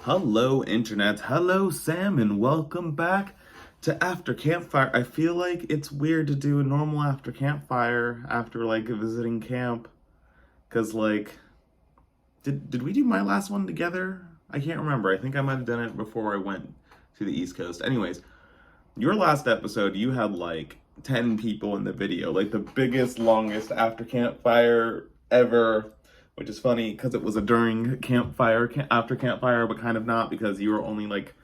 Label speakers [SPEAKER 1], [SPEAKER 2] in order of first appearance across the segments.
[SPEAKER 1] Hello, Internet. Hello, Sam, and welcome back to After Campfire. I feel like it's weird to do a normal After Campfire after like visiting camp, cause did we do my last one together? I can't remember. I think I might have done it before I went to the East Coast. Anyways, your last episode, you had like 10 people in the video, like the biggest, longest After Campfire ever. Which is funny because it was a during campfire, after campfire, but kind of not because you were only like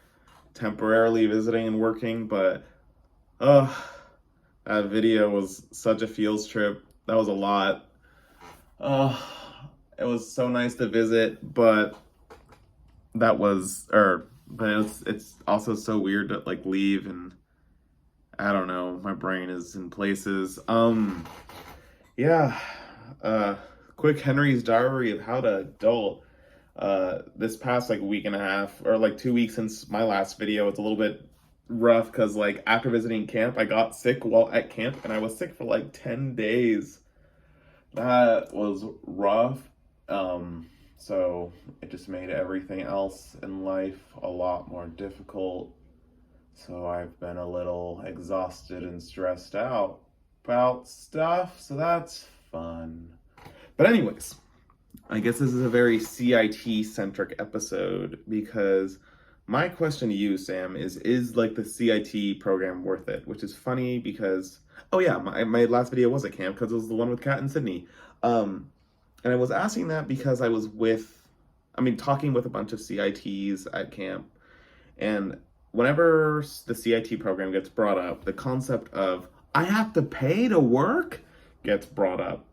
[SPEAKER 1] temporarily visiting and working. But that video was such a feels trip. That was a lot. It was so nice to visit, but it's also so weird to like leave, and I don't know, my brain is in places. Yeah. Quick Henry's Diary of How to Adult. This past like week and a half, or like 2 weeks since my last video, it's a little bit rough because like after visiting camp, I got sick while at camp, and I was sick for like 10 days. That was rough. So it just made everything else in life a lot more difficult. So I've been a little exhausted and stressed out about stuff, so that's fun. But anyways, I guess this is a very CIT-centric episode because my question to you, Sam, is like the CIT program worth it? Which is funny because, oh yeah, my last video was at camp because it was the one with Kat and Sydney. And I was asking that because I was talking with a bunch of CITs at camp. And whenever the CIT program gets brought up, the concept of, I have to pay to work, gets brought up.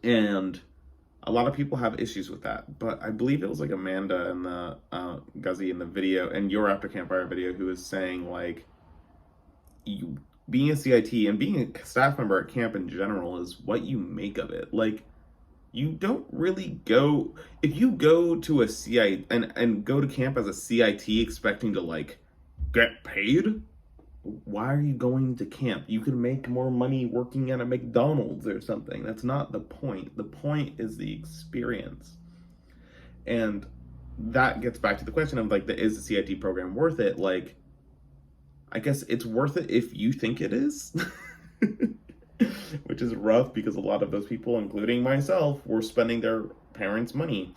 [SPEAKER 1] And a lot of people have issues with that, but I believe it was like Amanda and the Guzzy in the video, and your After Campfire video, who was saying like, you being a CIT and being a staff member at camp in general is what you make of it. Like, you don't really go, if you go to a CIT and go to camp as a CIT expecting to like get paid, why are you going to camp? You could make more money working at a McDonald's or something. That's not the point. The point is the experience. And that gets back to the question of like, is the CIT program worth it? Like, I guess it's worth it if you think it is. Which is rough because a lot of those people, including myself, were spending their parents' money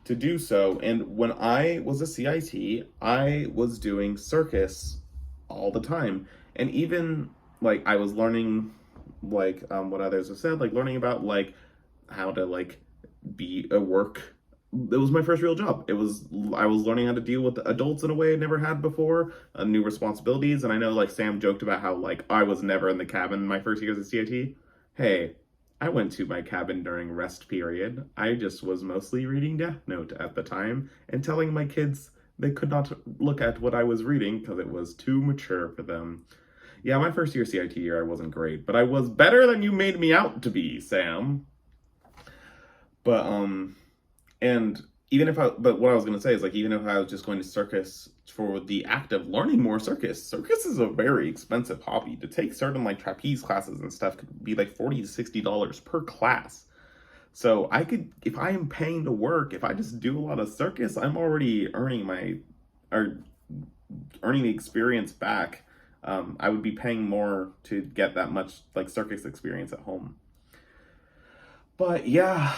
[SPEAKER 1] to do so. And when I was a CIT, I was doing circus all the time. And even like I was learning like what others have said, like learning about like how to like be a work. It was my first real job. I was learning how to deal with adults in a way I never had before, new responsibilities. And I know like Sam joked about how like I was never in the cabin my first year as a CIT. Hey, I went to my cabin during rest period. I just was mostly reading Death Note at the time and telling my kids they could not look at what I was reading because it was too mature for them. Yeah, my first year CIT year, I wasn't great, but I was better than you made me out to be, Sam. But, but what I was going to say is, like, even if I was just going to circus for the act of learning more circus is a very expensive hobby. To take certain, like, trapeze classes and stuff could be, like, $40 to $60 per class. So I could, if I am paying to work, if I just do a lot of circus, I'm already earning the experience back. I would be paying more to get that much, like, circus experience at home. But, yeah,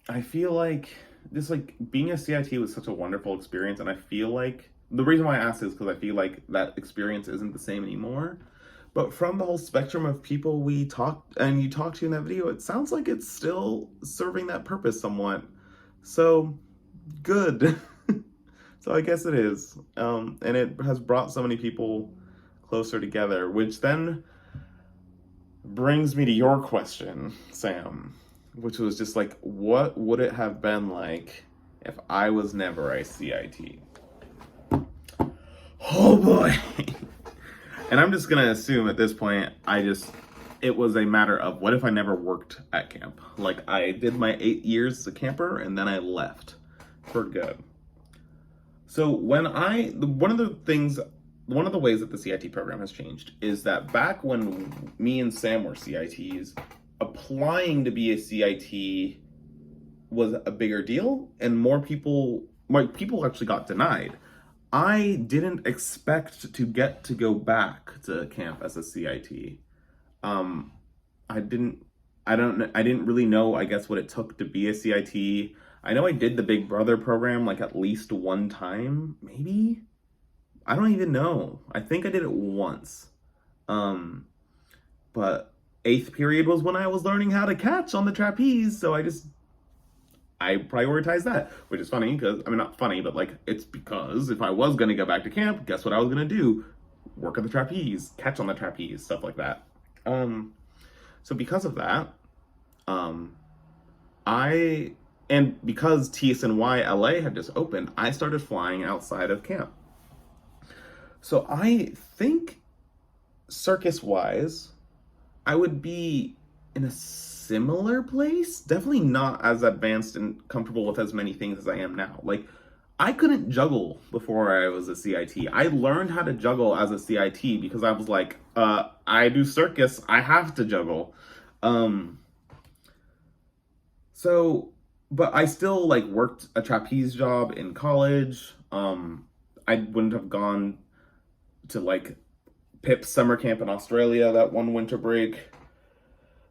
[SPEAKER 1] I feel like this, like, being a CIT was such a wonderful experience, and I feel like the reason why I asked is because I feel like that experience isn't the same anymore. But from the whole spectrum of people you talked to in that video, it sounds like it's still serving that purpose somewhat. So, good. So I guess it is. And it has brought so many people closer together, which then brings me to your question, Sam, which was just like, what would it have been like if I was never a CIT? Oh boy. And I'm just going to assume at this point, it was a matter of what if I never worked at camp? Like, I did my 8 years as a camper and then I left for good. So one of the ways that the CIT program has changed is that back when me and Sam were CITs, applying to be a CIT was a bigger deal, and more people, like people actually got denied. I didn't expect to get to go back to camp as a CIT. Um, I didn't, I didn't really know, I guess, what it took to be a CIT. I know I did the Big Brother program like at least one time, maybe. I don't even know. I think I did it once. Um, but eighth period was when I was learning how to catch on the trapeze, so I prioritized that, which is funny because, I mean, not funny, but like, it's because if I was going to go back to camp, guess what I was going to do? Work on the trapeze, catch on the trapeze, stuff like that. So because of that, um, I, and because TSNY LA had just opened, I started flying outside of camp. So I think circus wise, I would be in a similar place. Definitely not as advanced and comfortable with as many things as I am now. Like, I couldn't juggle before I was a CIT. I learned how to juggle as a CIT because I was like, I do circus, I have to juggle. Um, so, but I still like worked a trapeze job in college. I wouldn't have gone to like Pip's summer camp in Australia that one winter break.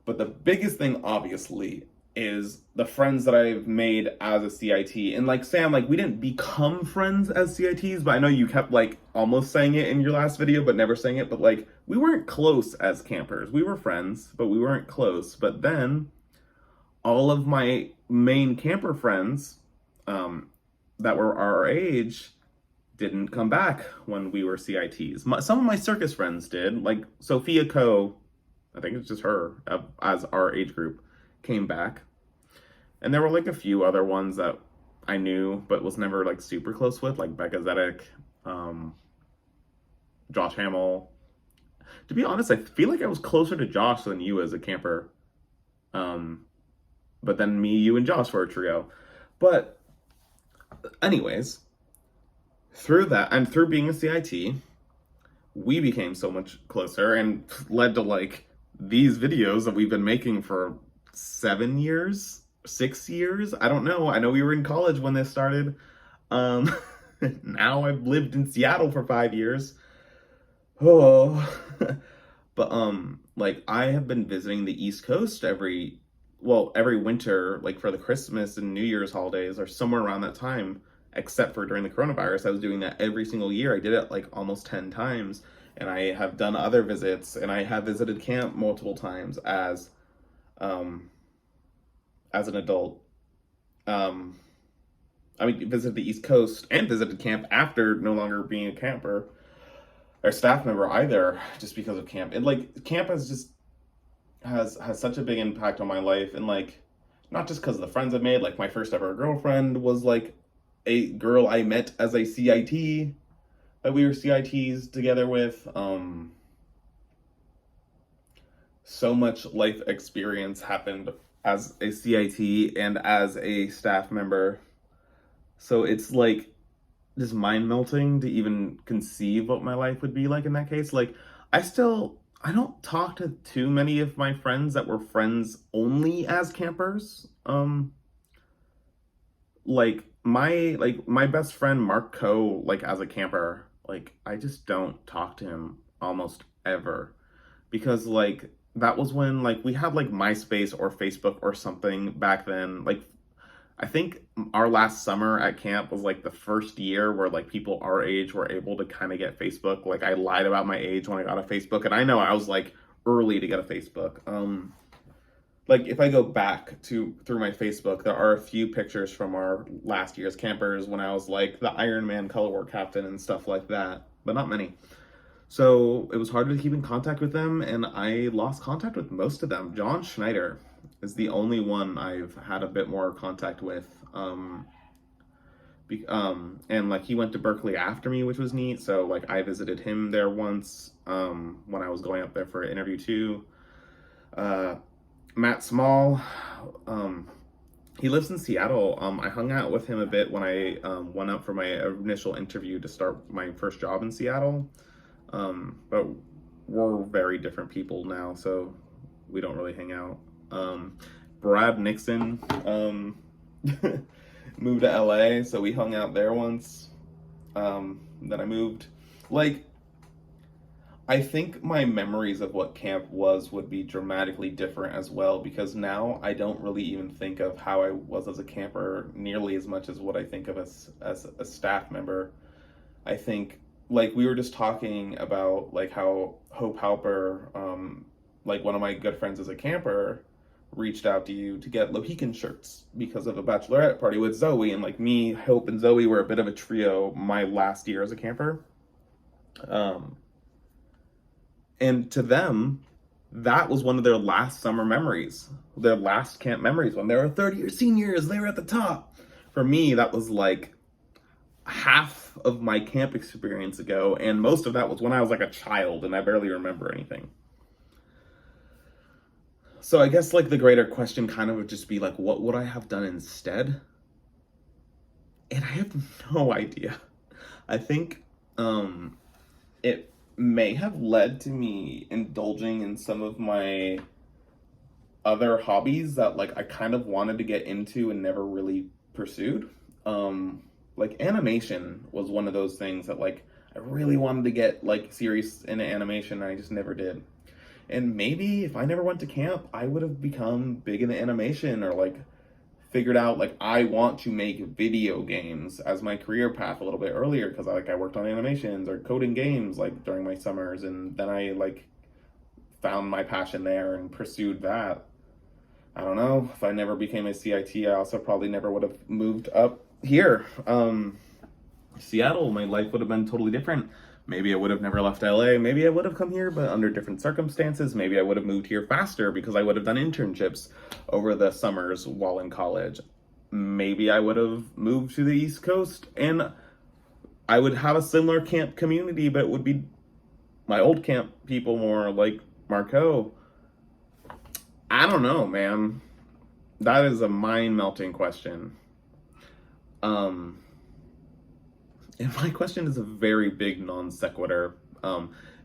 [SPEAKER 1] But the biggest thing, obviously, is the friends that I've made as a CIT. And like Sam, like we didn't become friends as CITs, but I know you kept like almost saying it in your last video, but never saying it. But like we weren't close as campers. We were friends, but we weren't close. But then all of my main camper friends that were our age didn't come back when we were CITs. Some of my circus friends did, like Sophia Coe, I think it's just her, as our age group, came back. And there were like a few other ones that I knew, but was never like super close with, like Becca Zedek, Josh Hamill. To be honest, I feel like I was closer to Josh than you as a camper. But then me, you, and Josh were a trio. But anyways, through that, and through being a CIT, we became so much closer and led to like these videos that we've been making for 7 years, 6 years. I don't know. I know we were in college when this started. Now I've lived in Seattle for 5 years. Oh, but like I have been visiting the East Coast every winter, like for the Christmas and New Year's holidays or somewhere around that time, except for during the coronavirus. I was doing that every single year. I did it like almost 10 times. And I have done other visits, and I have visited camp multiple times as an adult. I mean, visited the East Coast and visited camp after no longer being a camper or staff member either, just because of camp. And like camp has such a big impact on my life, and like not just because of the friends I made. Like my first ever girlfriend was like a girl I met as a CIT that we were CITs together with. So much life experience happened as a CIT and as a staff member. So it's like just mind melting to even conceive what my life would be like in that case. Like I don't talk to too many of my friends that were friends only as campers. My best friend Mark Coe, like as a camper, like I just don't talk to him almost ever because like that was when like we had like MySpace or Facebook or something back then. Like I think our last summer at camp was like the first year where like people our age were able to kind of get Facebook. Like I lied about my age when I got a Facebook, and I know I was like early to get a Facebook. Like if I go back through my Facebook, there are a few pictures from our last year's campers when I was like the Iron Man color war captain and stuff like that, but not many. So it was hard to keep in contact with them, and I lost contact with most of them. John Schneider is the only one I've had a bit more contact with. And like he went to Berkeley after me, which was neat. So like I visited him there once when I was going up there for an interview too. Matt Small, he lives in Seattle. I hung out with him a bit when I went up for my initial interview to start my first job in Seattle. But we're very different people now, so we don't really hang out. Brad Nixon, moved to LA, so we hung out there once. Then I moved. Like, I think my memories of what camp was would be dramatically different as well, because now I don't really even think of how I was as a camper nearly as much as what I think of as a staff member. I think, like, we were just talking about like how Hope Halper, like one of my good friends as a camper, reached out to you to get Lohican shirts because of a bachelorette party with Zoe, and like me, Hope, and Zoe were a bit of a trio my last year as a camper. And to them, that was one of their last summer memories, their last camp memories. When they were third-year seniors, they were at the top. For me, that was like half of my camp experience ago, and most of that was when I was like a child, and I barely remember anything. So I guess like the greater question kind of would just be like, what would I have done instead? And I have no idea. I think it may have led to me indulging in some of my other hobbies that like I kind of wanted to get into and never really pursued. Like animation was one of those things that like I really wanted to get like serious into animation, and I just never did. And maybe if I never went to camp, I would have become big into animation, or like figured out like I want to make video games as my career path a little bit earlier, because I worked on animations or coding games like during my summers, and then I like found my passion there and pursued that. I don't know, if I never became a CIT, I also probably never would have moved up here. Seattle, my life would have been totally different. Maybe I would have never left LA. Maybe I would have come here, but under different circumstances. Maybe I would have moved here faster because I would have done internships over the summers while in college. Maybe I would have moved to the East Coast and I would have a similar camp community, but it would be my old camp people more like Marco. I don't know, man. That is a mind-melting question. And my question is a very big non sequitur,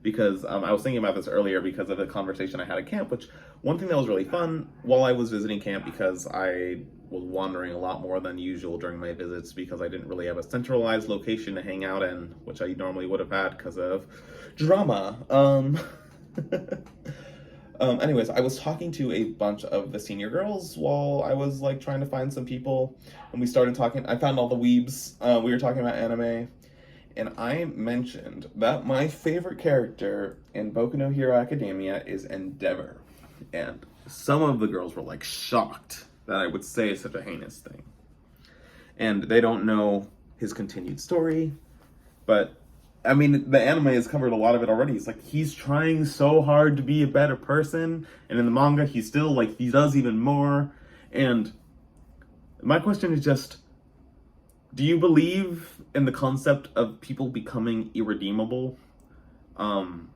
[SPEAKER 1] because I was thinking about this earlier because of the conversation I had at camp, which one thing that was really fun while I was visiting camp, because I was wandering a lot more than usual during my visits because I didn't really have a centralized location to hang out in, which I normally would have had because of drama. Anyways, I was talking to a bunch of the senior girls while I was like trying to find some people, and we started talking. I found all the weebs. We were talking about anime, and I mentioned that my favorite character in Boku no Hero Academia is Endeavor, and some of the girls were like shocked that I would say such a heinous thing, and they don't know his continued story, but I mean, the anime has covered a lot of it already. It's like he's trying so hard to be a better person, and in the manga, he's still like he does even more. And my question is just, do you believe in the concept of people becoming irredeemable? Do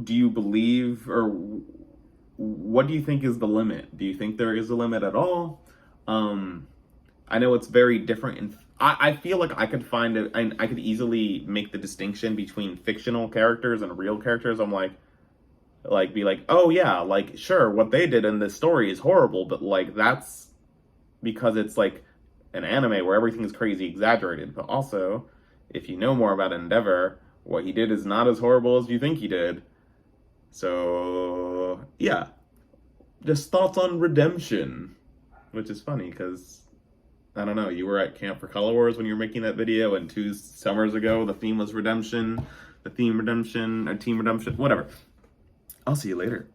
[SPEAKER 1] you believe, or what do you think is the limit? Do you think there is a limit at all? I know it's very different in I feel like I could find it, I could easily make the distinction between fictional characters and real characters. I'm like be like, oh yeah, like sure, what they did in this story is horrible, but like that's because it's like an anime where everything is crazy exaggerated. But also, if you know more about Endeavor, what he did is not as horrible as you think he did. So yeah, just thoughts on redemption, which is funny because I don't know, you were at Camp for Color Wars when you were making that video, and 2 summers ago, the theme was redemption, or team redemption, whatever. I'll see you later.